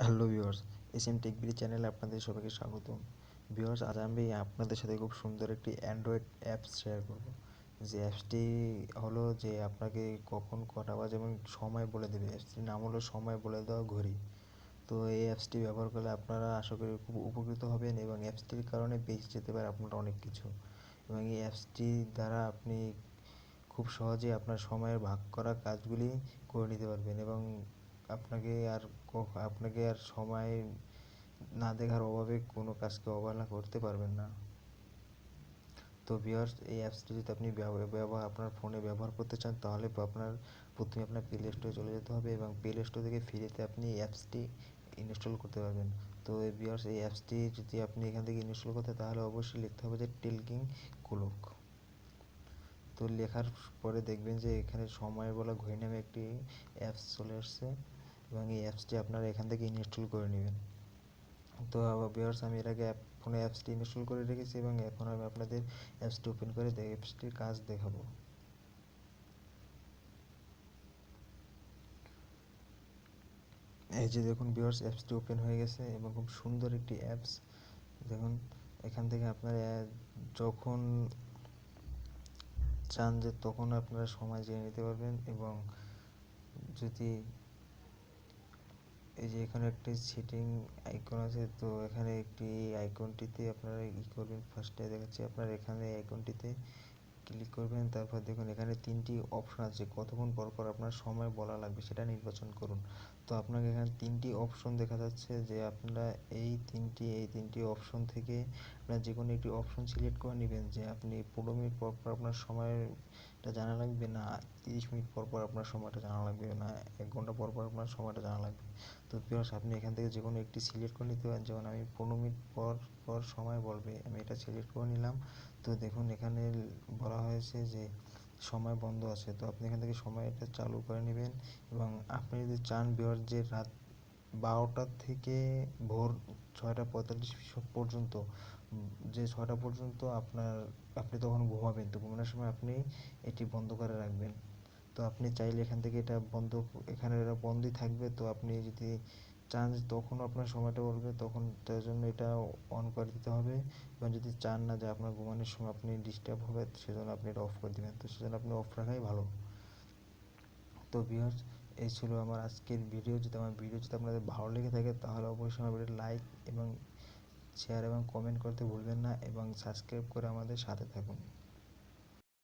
Hello viewers, SM tech BD চ্যানেলে আপনাদের সবাইকে স্বাগতম। ভিউয়ার্স, আজ আমি আপনাদের সাথে খুব সুন্দর একটি অ্যান্ড্রয়েড অ্যাপস শেয়ার করব। যে অ্যাপসটি হলো যে আপনাকে কখন কটা বাজে এবং সময় বলে দেবে। অ্যাপসটির নাম হলো সময় বলে দেওয়া ঘড়ি। তো এই অ্যাপসটি ব্যবহার করলে আপনারা আশা করি খুব উপকৃত হবেন এবং অ্যাপসটির কারণে বেঁচে যেতে পারে আপনারা অনেক কিছু। এবং এই অ্যাপসটির দ্বারা আপনি খুব সহজেই আপনার সময়ের ভাগ করা কাজগুলি করে নিতে পারবেন এবং আপনাকে আর সময় না দেখার অভাবে কোনো কাজকে অবহেলা করতে পারবেন না। তো ভিউয়ার্স, এই অ্যাপসটি যদি আপনি আপনার ফোনে ব্যবহার করতে চান তাহলে প্রথমে আপনার প্লে স্টোরে চলে যেতে হবে এবং প্লে স্টোর থেকে ফ্রিতে আপনি এই অ্যাপসটি ইনস্টল করতে পারবেন। তো ভিউয়ার্স, এই অ্যাপসটি যদি আপনি এখান থেকে ইনস্টল করতে তাহলে অবশ্যই লিখতে হবে যে টেলকিং ক্লক। তো লেখার পরে দেখবেন যে এখানে সময় বলা ঘড়ি নামে একটি অ্যাপস চলে আসছে এবং এই অ্যাপসটি আপনারা এখান থেকে ইনস্টল করে নেবেন। তো ভিউয়ার্স, আমি এর আগে ফোনে অ্যাপসটি ইনস্টল করে রেখেছি এবং এখন আমি আপনাদের অ্যাপসটি ওপেন করে অ্যাপসটির কাজ দেখাবো। এই যে দেখুন ভিউয়ার্স, অ্যাপসটি ওপেন হয়ে গেছে এবং খুব সুন্দর একটি অ্যাপস। দেখুন, এখান থেকে আপনারা যখন চান যে তখন আপনারা সময় জেনে নিতে পারবেন এবং যদি এই যে এখানে একটি সেটিং আইকন আছে, তো এখানে একটি আইকনটিতে আপনারা করবেন। ফার্স্টে দেখাচ্ছি, আপনার এখানে আইকনটিতে ক্লিক করবেন। তারপর দেখুন এখানে তিনটি অপশন আছে, কতক্ষণ পর পর আপনার সময় বলা লাগবে সেটা নির্বাচন করুন। তো আপনাকে এখানে তিনটি অপশন দেখা যাচ্ছে যে আপনারা এই তিনটি অপশন থেকে আপনারা যে কোনো একটি অপশন সিলেক্ট করে নেবেন যে আপনি 15 মিনিট পর পর আপনার সময়টা জানা লাগবে, না 30 মিনিট পর পর আপনার সময়টা জানা লাগবে, না 1 ঘন্টা পর পর আপনার সময়টা জানা লাগবে। তো ভিউয়ার্স, আপনি এখান থেকে যে কোনো একটি সিলেক্ট করে নিতে পারেন। যেমন আমি 15 মিনিট পর পর সময় বলবে, আমি এটা সিলেক্ট করে নিলাম। তো দেখুন এখানে বলা হয়েছে যে সময় বন্ধ আছে, তো আপনি এখান থেকে সময়টা চালু করে নেবেন এবং আপনি যদি চান ভিউয়ার্স যে রাত 12টা থেকে ভোর 6টা 45 পর্যন্ত, যে 6টা পর্যন্ত আপনি তখন ঘুমাবেন, তো ঘুমানোর সময় আপনি এটি বন্ধ করে রাখবেন। তো আপনি চাইলে এখান থেকে এখানে এটা বন্ধই থাকবে। তো আপনি যদি চান যে তখন আপনার সময়টা বলবে, তখন তার জন্য এটা অন করে দিতে হবে। এবং যদি চান না যে আপনার ঘুমানোর সময় আপনি ডিস্টার্ব হবে, সেজন্য আপনি এটা অফ করে দিবেন। তো সেজন্য আপনি অফ রাখাই ভালো। তো ভিউয়ার্স, এই ছিল আমার আজকের ভিডিও। যদি আমার ভিডিও যদি আপনাদের ভালো লেগে থাকে তাহলে অবশ্যই আমার ভিডিও লাইক এবং শেয়ার এবং কমেন্ট করতে ভুলবেন না এবং সাবস্ক্রাইব করে আমাদের সাথে থাকুন।